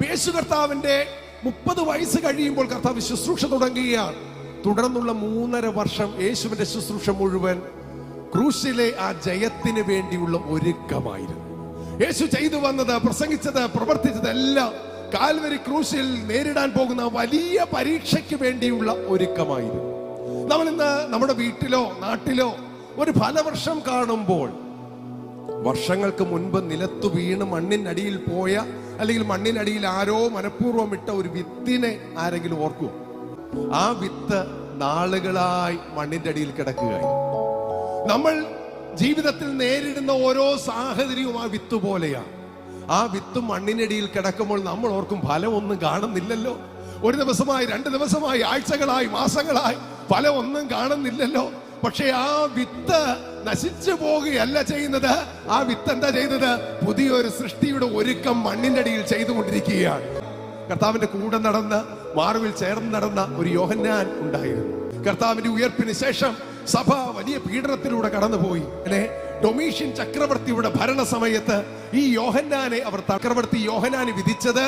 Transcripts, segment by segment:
യേശു കർത്താവിന്റെ 30 വയസ്സ് കഴിയുമ്പോൾ കർത്താവ് ശുശ്രൂഷ തുടങ്ങുകയാണ്. തുടർന്നുള്ള 3.5 വർഷം യേശുവിന്റെ ശുശ്രൂഷ മുഴുവൻ ക്രൂശിലെ ആ ജയത്തിന് വേണ്ടിയുള്ള ഒരുക്കമായിരുന്നു. യേശു ചെയ്തു വന്നത്, പ്രസംഗിച്ചത്, പ്രവർത്തിച്ചതെല്ലാം കാൽവരി ക്രൂശിൽ നേരിടാൻ പോകുന്ന വലിയ പരീക്ഷയ്ക്ക് വേണ്ടിയുള്ള ഒരുക്കമായിരുന്നു. നമ്മൾ ഇന്ന് നമ്മുടെ വീട്ടിലോ നാട്ടിലോ ഒരു ഫലവർഷം കാണുമ്പോൾ വർഷങ്ങൾക്ക് മുൻപ് നിലത്തു വീണ് മണ്ണിനടിയിൽ പോയ, അല്ലെങ്കിൽ മണ്ണിനടിയിൽ ആരോ മനഃപൂർവ്വം ഇട്ട ഒരു വിത്തിനെ ആരെങ്കിലും ഓർക്കൂ? ആ വിത്ത് നാളുകളായി മണ്ണിന്റെ അടിയിൽ കിടക്കുകയായി. നമ്മൾ ജീവിതത്തിൽ നേരിടുന്ന ഓരോ സാഹചര്യവും ആ വിത്ത് പോലെയാണ്. ആ വിത്ത് മണ്ണിനടിയിൽ കിടക്കുമ്പോൾ നമ്മൾ ഓർക്കും, ഫലമൊന്നും കാണുന്നില്ലല്ലോ. ഒരു ദിവസമായി, 2 ദിവസമായി, ആഴ്ചകളായി, മാസങ്ങളായി ഫലമൊന്നും കാണുന്നില്ലല്ലോ. പക്ഷെ ആ വിത്ത് നശിച്ചു പോവുകയല്ല ചെയ്യുന്നത്. ആ വിത്ത് എന്താ ചെയ്തത്? പുതിയൊരു സൃഷ്ടിയുടെ ഒരുക്കം മണ്ണിന്റെ അടിയിൽ ചെയ്തുകൊണ്ടിരിക്കുകയാണ്. കർത്താവിന്റെ കൂടെ നടന്ന്, മാർവിൽ ചേർന്ന് നടന്ന ഒരു യോഹന്നാൻ ഉണ്ടായിരുന്നു. കർത്താവിന്റെ ഉയർപ്പിന് ശേഷം സഭ വലിയ പീഡനത്തിലൂടെ കടന്നുപോയി. ഡൊമീഷ്യൻ ചക്രവർത്തിയുടെ ഭരണ സമയത്ത് ഈ യോഹന്നാനെ ചക്രവർത്തി യോഹന്നാനെ വിധിച്ചത്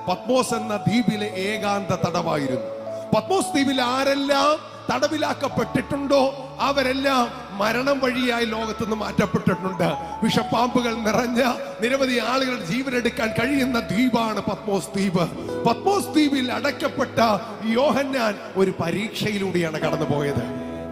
പത്മോസ് എന്ന ദ്വീപിലെ ഏകാന്ത തടവായിരുന്നു. പത്മോസ് ദ്വീപിൽ ആരെല്ലാം തടവിലാക്കപ്പെട്ടിട്ടുണ്ടോ അവരെല്ലാം മരണം വഴിയായി ലോകത്ത് നിന്ന് മാറ്റപ്പെട്ടിട്ടുണ്ട്. വിഷപ്പാമ്പുകൾ നിറഞ്ഞ നിരവധി ആളുകളുടെ ജീവനെടുക്കാൻ കഴിയുന്ന ദ്വീപാണ് പത്മോസ് ദ്വീപ്. പത്മോസ് ദ്വീപിൽ അടയ്ക്കപ്പെട്ട യോഹന്നാൻ ഒരു പരീക്ഷയിലൂടെയാണ് കടന്നുപോയത്.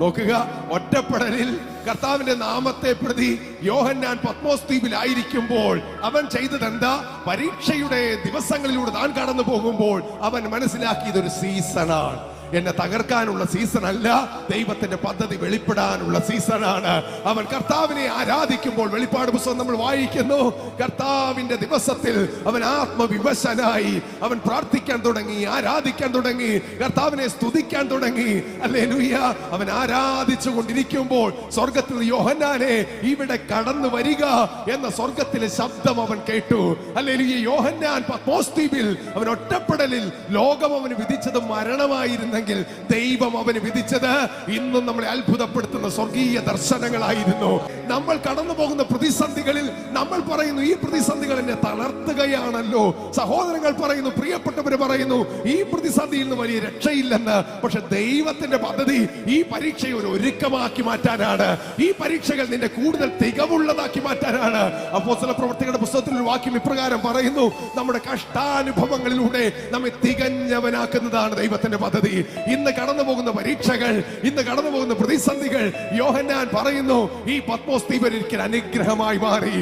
നോക്കുക, ഒറ്റപ്പെടലിൽ കർത്താവിന്റെ നാമത്തെ പ്രതി യോഹന്നാൻ പത്മോസ് ദ്വീപിലായിരിക്കുമ്പോൾ അവൻ ചെയ്തത് എന്താ? പരീക്ഷയുടെ ദിവസങ്ങളിലൂടെ താൻ കടന്നു പോകുമ്പോൾ അവൻ മനസ്സിലാക്കിയതൊരു സീസണാണ്. എന്നെ തകർക്കാനുള്ള സീസൺ അല്ല, ദൈവത്തിന്റെ പദ്ധതി വെളിപ്പെടാനുള്ള സീസണാണ്. അവൻ കർത്താവിനെ ആരാധിക്കുമ്പോൾ, വെളിപ്പാട് പുസ്തകം നമ്മൾ വായിക്കുന്നു, കർത്താവിന്റെ ദിവസത്തിൽ അവൻ ആത്മവിവശനായി അവൻ പ്രാർത്ഥിക്കാൻ തുടങ്ങി, ആരാധിക്കാൻ തുടങ്ങി, കർത്താവിനെ സ്തുതിക്കാൻ തുടങ്ങി. ഹല്ലേലൂയ! അവൻ ആരാധിച്ചു കൊണ്ടിരിക്കുമ്പോൾ സ്വർഗത്തിൽ യോഹന്നാനെ ഇവിടെ കടന്നു വരിക എന്ന സ്വർഗത്തിലെ ശബ്ദം അവൻ കേട്ടു. ഹല്ലേലൂയ! യോഹന്നാൻ പത്മോസ് ദ്വീപിൽ അവൻ ഒറ്റപ്പെടലിൽ ലോകം അവന് വിധിച്ചത് മരണമായിരുന്നു. ദൈവം അവന് വിധിച്ചത് ഇന്നും നമ്മളെ അത്ഭുതപ്പെടുത്തുന്ന സ്വർഗീയ ദർശനങ്ങളായിരുന്നു. നമ്മൾ കടന്നു പോകുന്ന പ്രതിസന്ധികളിൽ നമ്മൾ പറയുന്നു, ഈ പ്രതിസന്ധികൾ എന്നെ തളർത്തുകയാണല്ലോ. സഹോദരങ്ങൾ പറയുന്നു, പ്രിയപ്പെട്ടവര് പറയുന്നു, ഈ പ്രതിസന്ധിയിൽ നിന്ന് വലിയ രക്ഷയില്ലെന്ന്. പക്ഷെ ദൈവത്തിന്റെ പദ്ധതി ഈ പരീക്ഷയെ ഒരു ഒരുക്കമാക്കി മാറ്റാനാണ്. ഈ പരീക്ഷകൾ നിന്നെ കൂടുതൽ തികവുള്ളതാക്കി മാറ്റാനാണ്. അപ്പോസ്തല പ്രവർത്തികളുടെ പുസ്തകത്തിൽ ഒരു വാക്യം ഇപ്രകാരം പറയുന്നു, നമ്മുടെ കഷ്ടാനുഭവങ്ങളിലൂടെ നമ്മെ തികഞ്ഞവനാക്കുന്നതാണ് ദൈവത്തിന്റെ പദ്ധതി. ഇന്ന് കടന്നു പോകുന്ന പരീക്ഷകൾ, ഇന്ന് കടന്നു പോകുന്ന പ്രതിസന്ധികൾ, യോഹന്നാൻ പറയുന്നു, ഈ പത്മോസ് ദ്വീപ് ഒരിക്കൽ അനുഗ്രഹമായി മാറി.